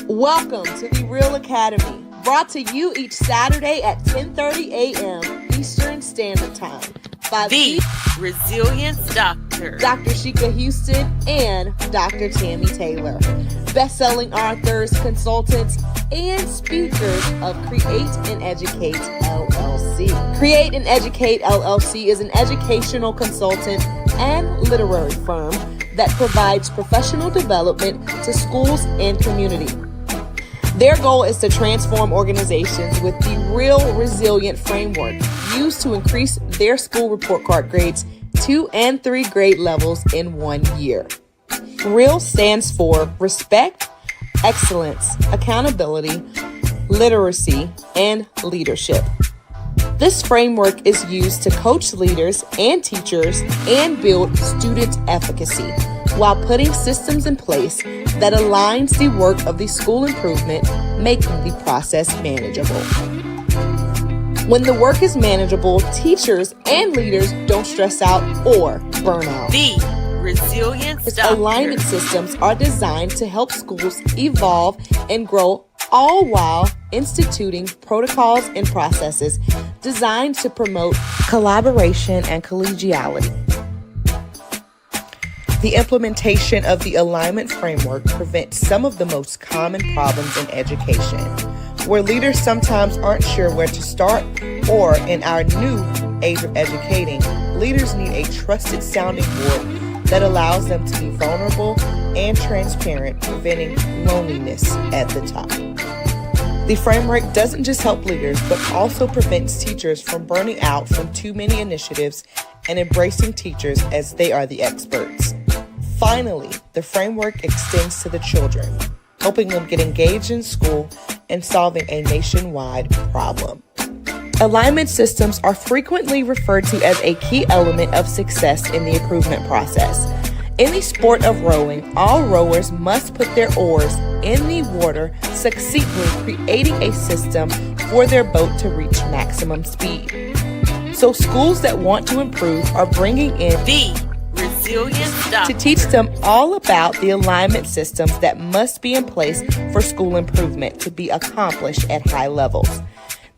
Welcome to the Real Academy, brought to you each Saturday at 10:30 a.m. Eastern Standard Time by the Resilience Doctor, Dr. Sheikah Houston and Dr. Tammy Taylor, best-selling authors, consultants, and speakers of Create and Educate LLC. Create and Educate LLC is an educational consultant and literary firm that provides professional development to schools and community. Their goal is to transform organizations with the REALL resilient framework used to increase their school report card grades 2 and 3 grade levels in 1 year. REALL stands for Respect, Excellence, Accountability, Literacy, and Leadership. This framework is used to coach leaders and teachers and build student efficacy while putting systems in place that aligns the work of the school improvement, making the process manageable. When the work is manageable, teachers and leaders don't stress out or burn out. The Resilience Doctor. Alignment systems are designed to help schools evolve and grow, all while instituting protocols and processes designed to promote collaboration and collegiality. The implementation of the alignment framework prevents some of the most common problems in education, where leaders sometimes aren't sure where to start, or in our new age of educating, leaders need a trusted sounding board that allows them to be vulnerable and transparent, preventing loneliness at the top. The framework doesn't just help leaders, but also prevents teachers from burning out from too many initiatives and embracing teachers as they are the experts. Finally, the framework extends to the children, helping them get engaged in school and solving a nationwide problem. Alignment systems are frequently referred to as a key element of success in the improvement process. In the sport of rowing, all rowers must put their oars in the water, succinctly creating a system for their boat to reach maximum speed. So schools that want to improve are bringing in the Resilience Doctor to teach them all about the alignment systems that must be in place for school improvement to be accomplished at high levels.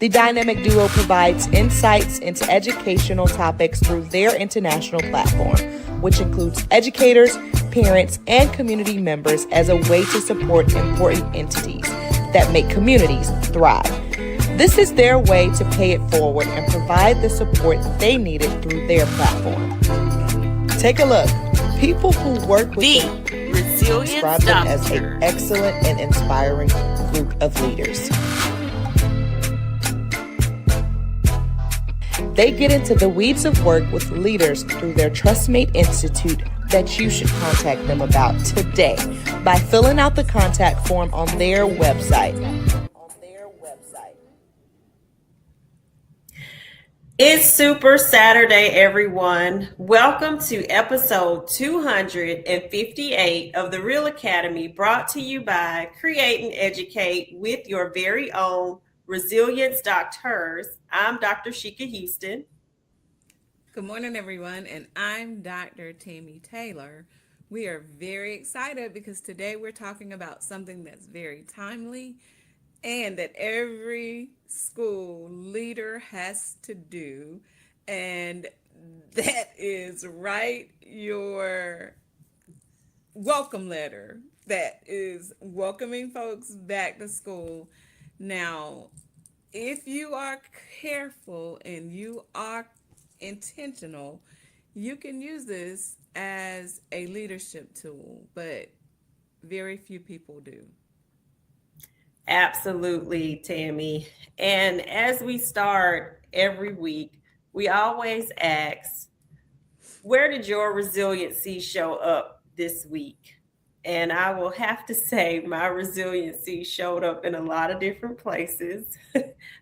The dynamic duo provides insights into educational topics through their international platform, which includes educators, parents, and community members as a way to support important entities that make communities thrive. This is their way to pay it forward and provide the support they needed through their platform. Take a look. People who work with the Resilience describe them as Doctor an excellent and inspiring group of leaders. They get into the weeds of work with leaders through their TrustMate Institute that you should contact them about today by filling out the contact form on their website. It's Super Saturday, everyone. Welcome to episode 258 of the Real Academy, brought to you by Create and Educate with your very own Resilience Doctors. I'm Dr. Sheikah Houston. Good morning, everyone, and I'm Dr. Tammy Taylor. We are very excited because today we're talking about something that's very timely and that every school leader has to do, and that is write your welcome letter that is welcoming folks back to school. Now, if you are careful and you are intentional, you can use this as a leadership tool, but very few people do. Absolutely, Tammy. And as we start every week, we always ask, where did your resiliency show up this week? And I will have to say my resiliency showed up in a lot of different places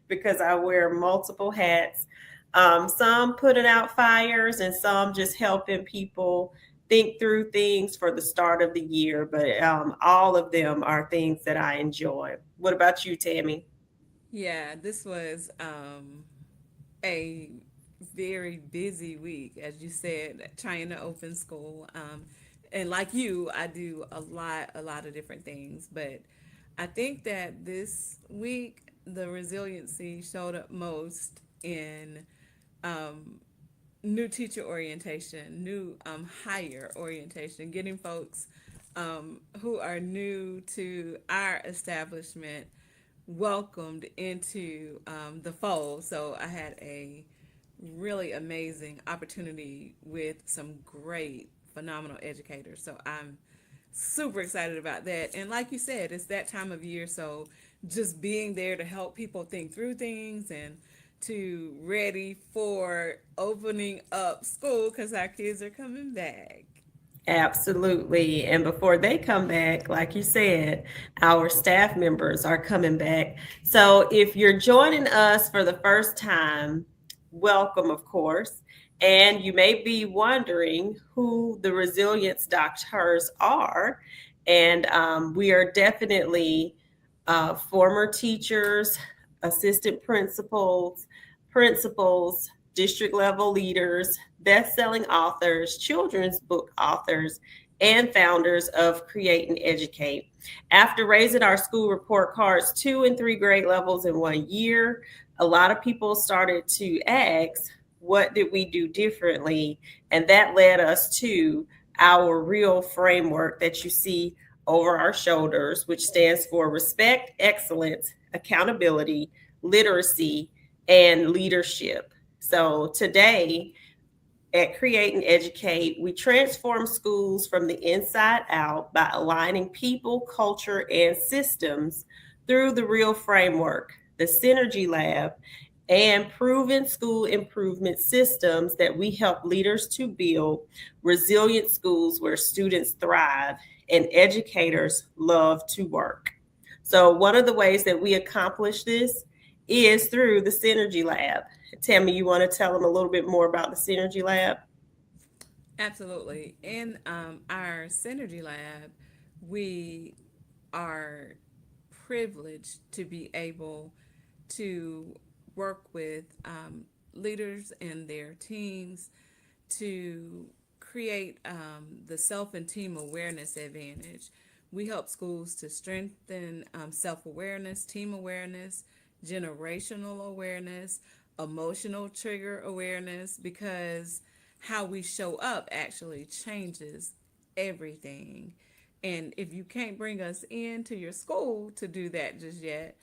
because I wear multiple hats. Some putting out fires and some just helping people think through things for the start of the year. But all of them are things that I enjoy. What about you, Tammy? Yeah, this was a very busy week, as you said, trying to open school. And like you, I do a lot of different things. But I think that this week the resiliency showed up most in um, new teacher orientation, new hire orientation, getting folks who are new to our establishment welcomed into the fold. So I had a really amazing opportunity with some great, phenomenal educators. So I'm super excited about that. And like you said, it's that time of year. So just being there to help people think through things and to ready for opening up school because our kids are coming back. Absolutely. And before they come back, like you said, our staff members are coming back. So if you're joining us for the first time, welcome, of course. And you may be wondering who the resilience doctors are. And we are definitely former teachers, assistant principals, principals, district level leaders, best-selling authors, children's book authors, and founders of Create and Educate. After raising our school report cards 2 and 3 grade levels in 1 year, a lot of people started to ask, what did we do differently? And that led us to our REALL framework that you see over our shoulders, which stands for respect, excellence, accountability, literacy, and leadership. So today at Create and Educate, we transform schools from the inside out by aligning people, culture, and systems through the REALL framework, the Synergy Lab, and proven school improvement systems that we help leaders to build resilient schools where students thrive and educators love to work. So, one of the ways that we accomplish this is through the Synergy Lab. Tammy, you want to tell them a little bit more about the Synergy Lab? Absolutely. In our Synergy Lab, we are privileged to be able to work with leaders and their teams to create the self and team awareness advantage. We help schools to strengthen self awareness, team awareness, generational awareness, emotional trigger awareness, because how we show up actually changes everything. And if you can't bring us into your school to do that just yet,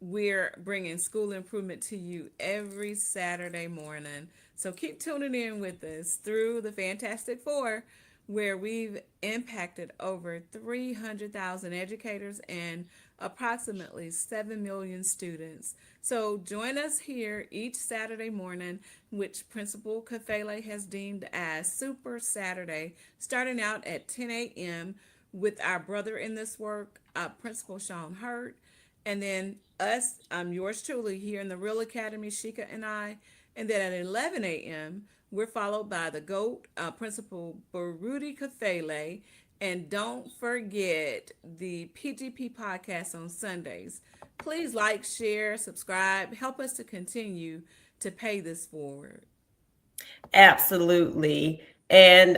we're bringing school improvement to you every Saturday morning. So keep tuning in with us through the Fantastic Four, where we've impacted over 300,000 educators and approximately 7 million students. So join us here each Saturday morning, which Principal Kafele has deemed as Super Saturday, starting out at 10 a.m. with our brother in this work, Principal Sean Hurt. And then us, yours truly, here in the Real Academy, Sheikah and I. And then at 11 a.m., we're followed by the GOAT, Principal Baruti Kafele. And don't forget the PGP podcast on Sundays. Please like, share, subscribe. Help us to continue to pay this forward. Absolutely. And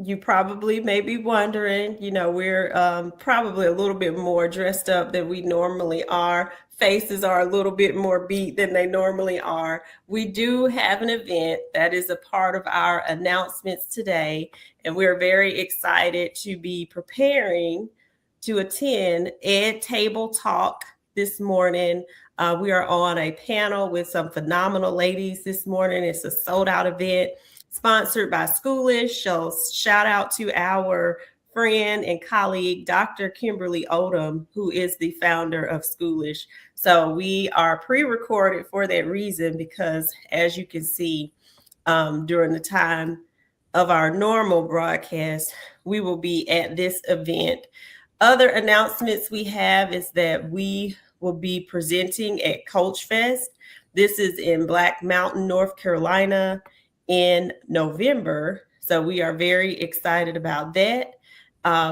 you probably may be wondering, we're probably a little bit more dressed up than we normally are. Faces are a little bit more beat than they normally are. We do have an event that is a part of our announcements today, and we're very excited to be preparing to attend Ed Table Talk this morning. We are on a panel with some phenomenal ladies this morning. It's a sold out event sponsored by Schoolish. So shout out to our friend and colleague, Dr. Kimberly Odom, who is the founder of Schoolish. So we are pre-recorded for that reason because, as you can see, during the time of our normal broadcast, we will be at this event. Other announcements we have is that we will be presenting at Coach Fest. This is in Black Mountain, North Carolina in November. So we are very excited about that.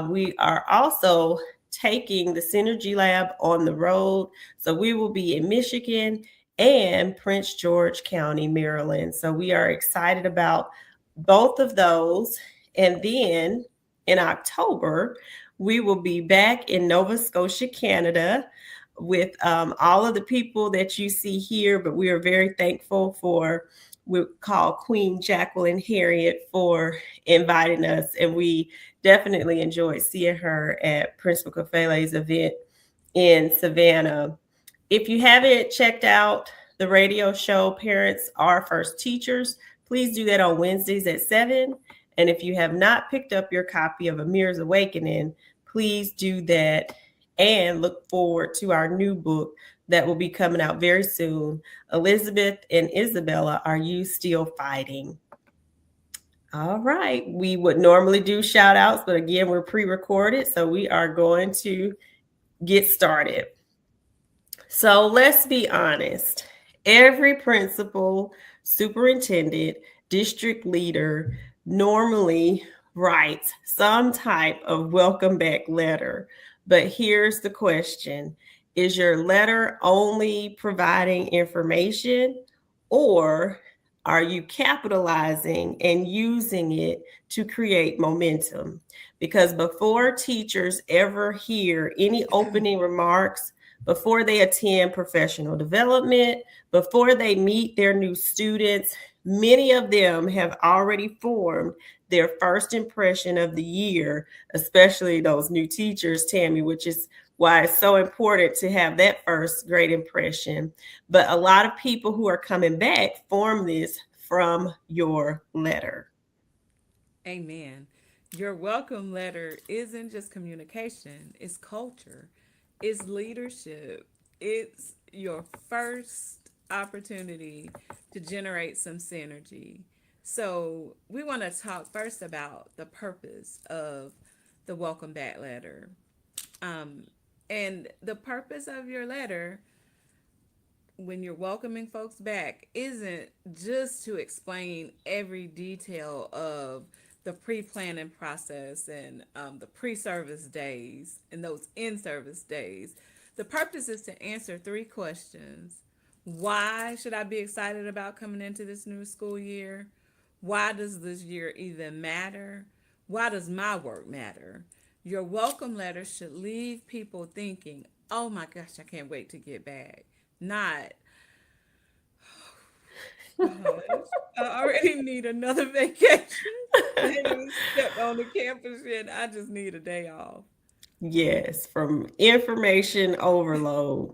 We are also taking the Synergy Lab on the road. So we will be in Michigan and Prince George County, Maryland. So we are excited about both of those. And then in October, We will be back in Nova Scotia, Canada, with all of the people that you see here, but we are very thankful for, we call Queen Jacqueline Harriet for inviting us, and we definitely enjoyed seeing her at Principal Kafele's event in Savannah. If you haven't checked out the radio show Parents Are First Teachers, please do that on Wednesdays at 7. And if you have not picked up your copy of Amir's Awakening, please do that and look forward to our new book that will be coming out very soon. Elizabeth and Isabella, Are You Still Fighting? All right. We would normally do shout outs, but again, we're pre recorded. So we are going to get started. So let's be honest. Every principal, superintendent, district leader normally writes some type of welcome back letter. But here's the question: is your letter only providing information, or are you capitalizing and using it to create momentum? Because before teachers ever hear any opening remarks, before they attend professional development, before they meet their new students, many of them have already formed their first impression of the year, especially those new teachers, Tammy, which is why it's so important to have that first great impression. But a lot of people who are coming back form this from your letter. Amen. Your welcome letter isn't just communication, it's culture, it's leadership, it's your first opportunity to generate some synergy. So, we want to talk first about the purpose of the welcome back letter. Um, and the purpose of your letter when you're welcoming folks back isn't just to explain every detail of the pre-planning process and the pre-service days and those in-service days. The purpose is to answer three questions. Why should I be excited about coming into this new school year? Why does this year even matter? Why does my work matter? Your welcome letter should leave people thinking, oh my gosh, I can't wait to get back. Not, gosh, I already need another vacation. I ain't even stepped on the campus yet. I just need a day off. Yes, from information overload.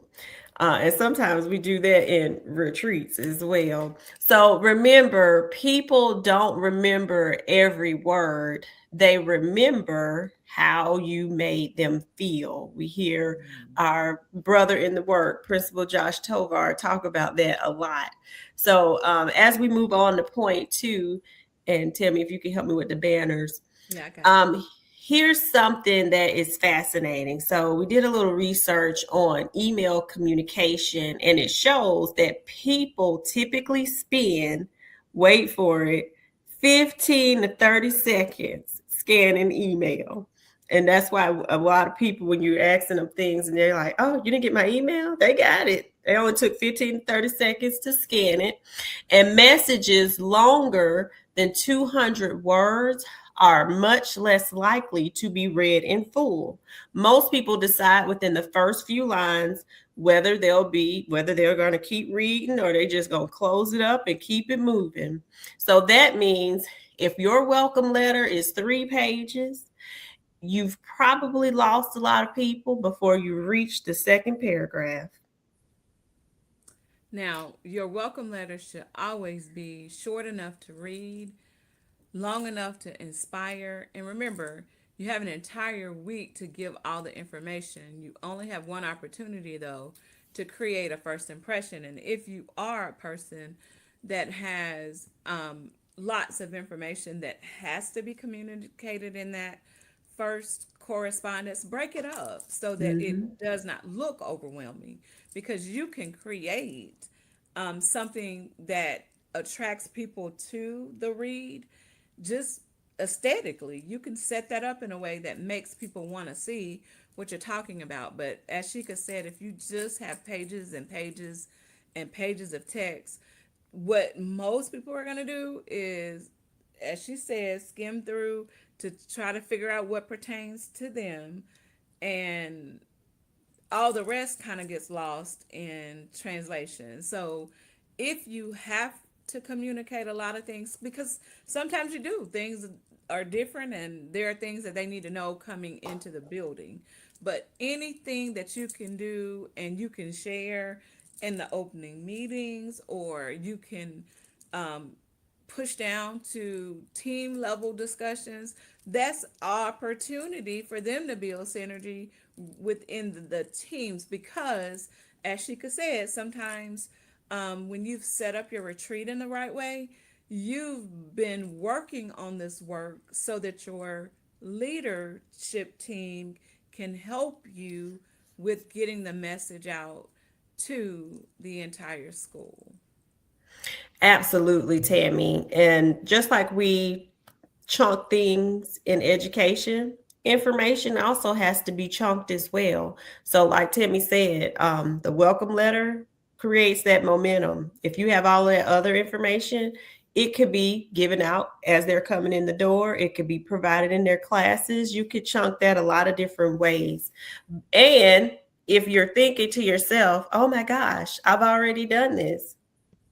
And sometimes we do that in retreats as well. So remember, people don't remember every word, they remember how you made them feel. We hear our brother in the work, Principal Josh Tovar, talk about that a lot. So as we move on to point two, and tell me if you can help me with the banners. Yeah, I got you. Um, Here's something that is fascinating. So, we did a little research on email communication, and it shows that people typically spend, wait for it, 15 to 30 seconds scanning email. And that's why a lot of people, when you're asking them things and they're like, oh, you didn't get my email? They got it. They only took 15 to 30 seconds to scan it. And messages longer than 200 words are much less likely to be read in full. Most people decide within the first few lines whether they're going to keep reading or they're just going to close it up and keep it moving. So that means if your welcome letter is 3 pages, you've probably lost a lot of people before you reach the second paragraph. Now, your welcome letter should always be short enough to read, long enough to inspire. And remember, you have an entire week to give all the information. You only have one opportunity, though, to create a first impression. And if you are a person that has lots of information that has to be communicated in that first correspondence, break it up so that Mm-hmm. it does not look overwhelming because you can create something that attracts people to the read just aesthetically. You can set that up in a way that makes people want to see what you're talking about. But as Sheikah said, if you just have pages and pages and pages of text, what most people are going to do is, as she says, skim through, to try to figure out what pertains to them, and all the rest kind of gets lost in translation. So if you have to communicate a lot of things, because sometimes you do, things are different and there are things that they need to know coming into the building. But anything that you can do and you can share in the opening meetings, or you can um, push down to team level discussions, that's opportunity for them to build synergy within the teams. Because as Shika said, sometimes when you've set up your retreat in the right way, you've been working on this work so that your leadership team can help you with getting the message out to the entire school. Absolutely, Tammy. And just like we chunk things in education, information also has to be chunked as well. So, like Tammy said, the welcome letter creates that momentum. If you have all that other information, it could be given out as they're coming in the door. It could be provided in their classes. You could chunk that a lot of different ways. And if you're thinking to yourself, oh my gosh, I've already done this,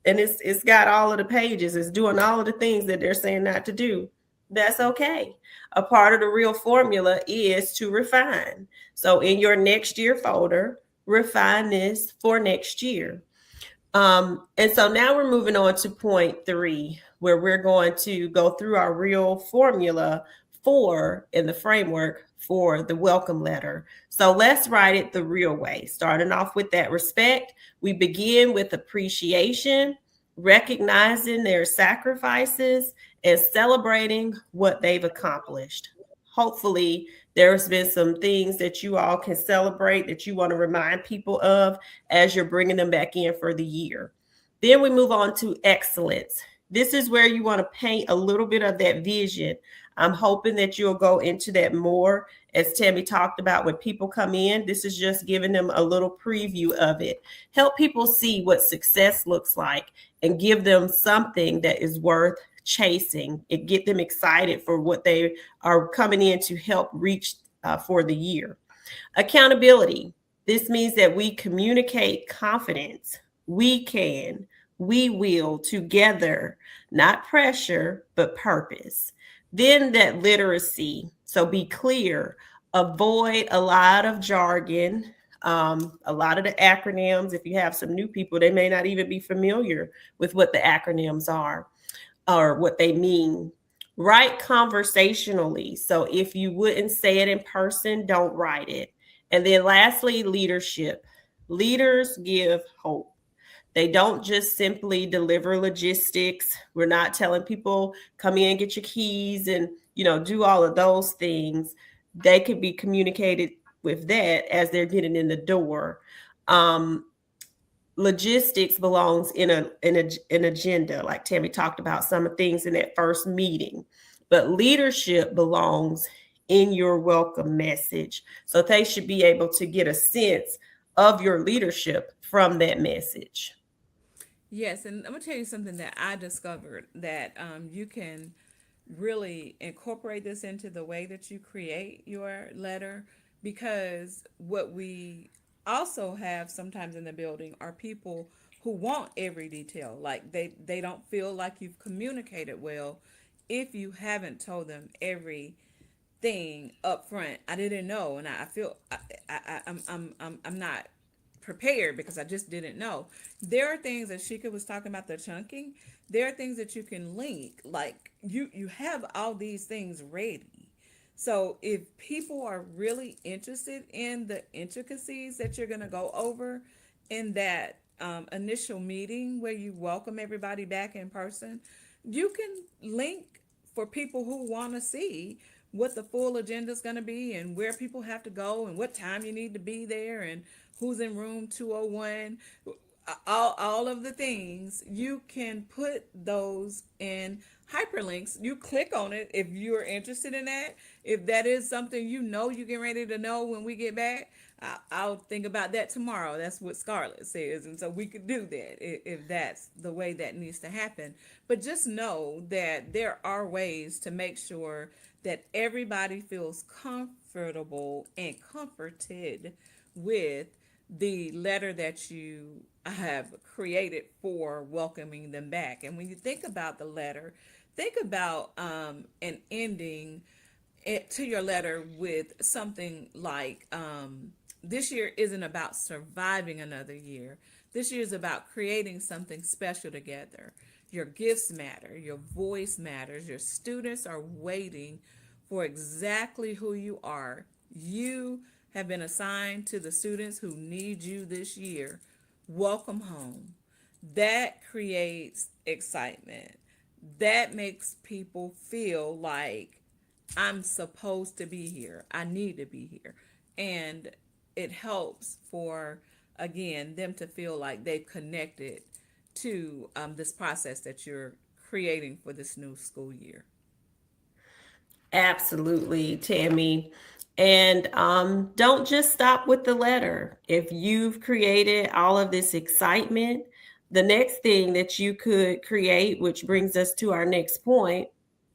and it's got all of the pages, it's doing all of the things that they're saying not to do, that's okay. A part of the real formula is to refine. So in your next year folder, refine this for next year. And so now we're moving on to point 3, where we're going to go through our real formula for in the framework for the welcome letter. So let's write it the real way. Starting off with that respect, we begin with appreciation, recognizing their sacrifices and celebrating what they've accomplished. Hopefully, there's been some things that you all can celebrate that you want to remind people of as you're bringing them back in for the year. Then we move on to excellence. This is where you want to paint a little bit of that vision. I'm hoping that you'll go into that more as Tammy talked about when people come in. This is just giving them a little preview of it. Help people see what success looks like and give them something that is worth chasing. It get them excited for what they are coming in to help reach for the year. Accountability. This means that we communicate confidence. We can, we will together, not pressure, but purpose. Then that literacy. So be clear, avoid a lot of jargon, a lot of the acronyms. If you have some new people, they may not even be familiar with what the acronyms are or what they mean. Write conversationally. So if you wouldn't say it in person, don't write it. And then lastly, leadership. Leaders give hope. They don't just simply deliver logistics. We're not telling people come in, get your keys, and do all of those things. They could be communicated with that as they're getting in the door. Um, Logistics belongs in an agenda, like Tammy talked about some of things in that first meeting, but leadership belongs in your welcome message. So they should be able to get a sense of your leadership from that message. Yes, and I'm gonna tell you something that I discovered, that you can really incorporate this into the way that you create your letter. Because what we also have sometimes in the building are people who want every detail. Like they don't feel like you've communicated well if you haven't told them every thing up front. I didn't know, and I feel I'm not prepared because I just didn't know. There are things that Shika was talking about, the chunking. There are things that you can link, like you have all these things ready. So if people are really interested in the intricacies that you're going to go over in that initial meeting where you welcome everybody back in person, you can link for people who want to see what the full agenda is going to be and where people have to go and what time you need to be there and who's in room 201. All of the things, you can put those in hyperlinks. You click on it if you're interested in that. If that is something you get ready to know when we get back, I'll think about that tomorrow. That's what Scarlett says. And so we could do that if that's the way that needs to happen. But just know that there are ways to make sure that everybody feels comfortable and comforted with the letter that you have created for welcoming them back. And when you think about the letter, think about an ending to your letter with something like this year isn't about surviving another year. This year is about creating something special together. Your gifts matter, your voice matters, your students are waiting for exactly who you are. You have been assigned to the students who need you this year. Welcome home. That creates excitement. That makes people feel like I'm supposed to be here. I need to be here. And it helps for, again, them to feel like they've connected to this process that you're creating for this new school year. Absolutely, Tammy. And don't just stop with the letter. If you've created all of this excitement, the next thing that you could create, which brings us to our next point,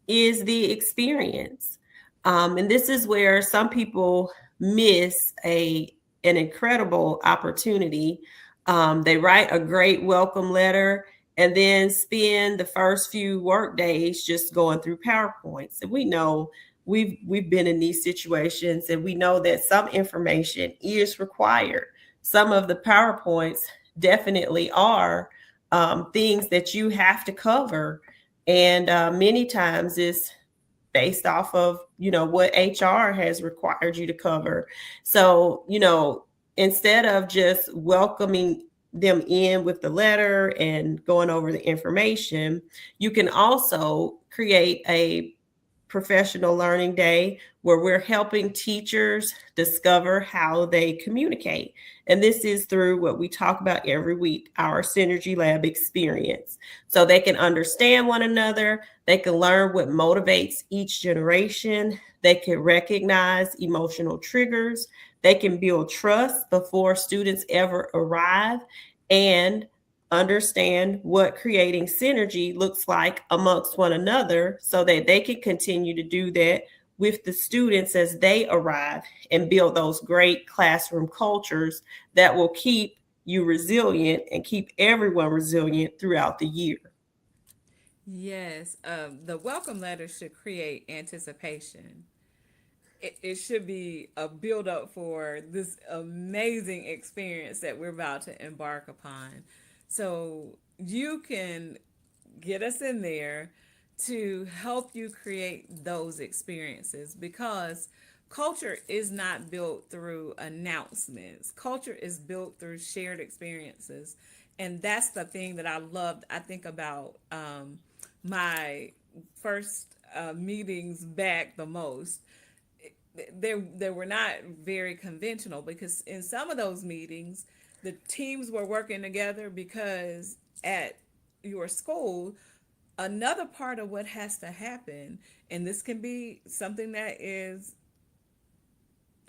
is the experience. And this is where some people miss an incredible opportunity. They write a great welcome letter and then spend the first few work days just going through PowerPoints. And we know we've been in these situations, and we know that some information is required. Some of the PowerPoints definitely are things that you have to cover, and many times it's based off of what HR has required you to cover. So instead of just welcoming them in with the letter and going over the information, you can also create a professional learning day where we're helping teachers discover how they communicate. And this is through what we talk about every week, our Synergy Lab experience. So they can understand one another, they can learn what motivates each generation, they can recognize emotional triggers, they can build trust before students ever arrive, and understand what creating synergy looks like amongst one another so that they can continue to do that with the students as they arrive and build those great classroom cultures that will keep you resilient and keep everyone resilient throughout the year. Yes, the welcome letter should create anticipation. It should be a build up for this amazing experience that we're about to embark upon. So you can get us in there to help you create those experiences, because culture is not built through announcements. Culture is built through shared experiences. And that's the thing that I loved. I think about my first meetings back the most. They were not very conventional, because in some of those meetings the teams were working together because at your school, another part of what has to happen, and this can be something that is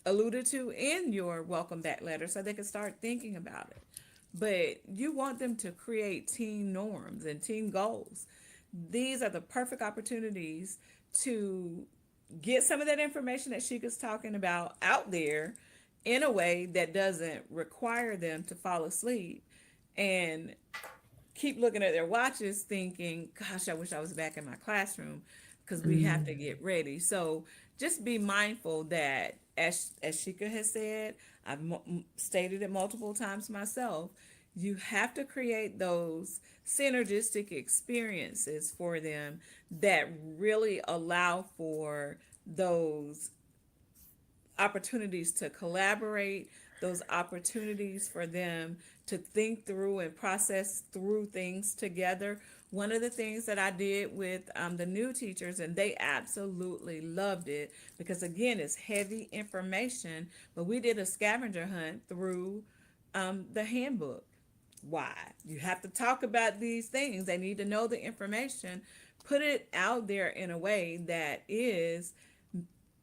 alluded to in your welcome back letter so they can start thinking about it, but you want them to create team norms and team goals. These are the perfect opportunities to get some of that information that Sheikah's talking about out there in a way that doesn't require them to fall asleep and keep looking at their watches thinking, gosh, I wish I was back in my classroom, because we have to get ready. So just be mindful that, as Sheikah has said, I've stated it multiple times myself, you have to create those synergistic experiences for them that really allow for those opportunities to collaborate, those opportunities for them to think through and process through things together. One of the things that I did with the new teachers, and they absolutely loved it, because again, it's heavy information, but we did a scavenger hunt through the handbook. Why? You have to talk about these things. They need to know the information. Put it out there in a way that is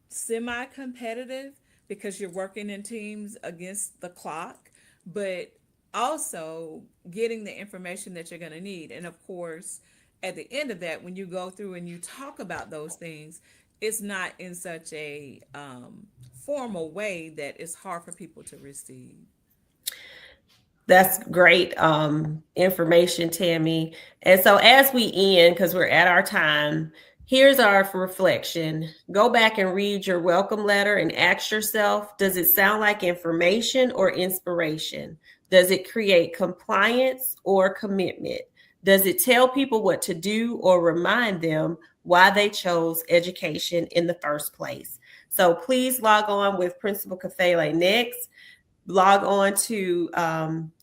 semi competitive, because you're working in teams against the clock, but also getting the information that you're going to need. And of course, at the end of that, when you go through and you talk about those things, it's not in such a formal way that it's hard for people to receive. That's great information, Tammy. And so, as we end, because we're at our time, here's our reflection. Go back and read your welcome letter and ask yourself, does it sound like information or inspiration? Does it create compliance or commitment? Does it tell people what to do or remind them why they chose education in the first place? So please log on with Principal Kafele next. Log on to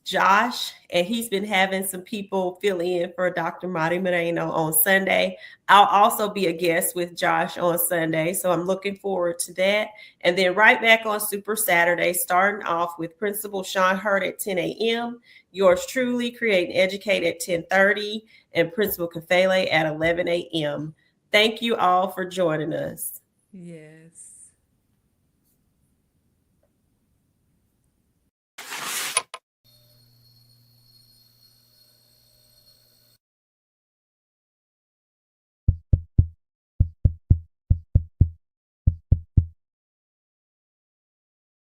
Josh, and he's been having some people fill in for Dr. Marty Moreno on Sunday. I'll also be a guest with Josh on Sunday, so I'm looking forward to that. And then right back on Super Saturday, starting off with Principal Sean Hurt at 10 a.m., yours truly, Create and Educate at 10:30, and Principal Kafele at 11 a.m. Thank you all for joining us. Yes.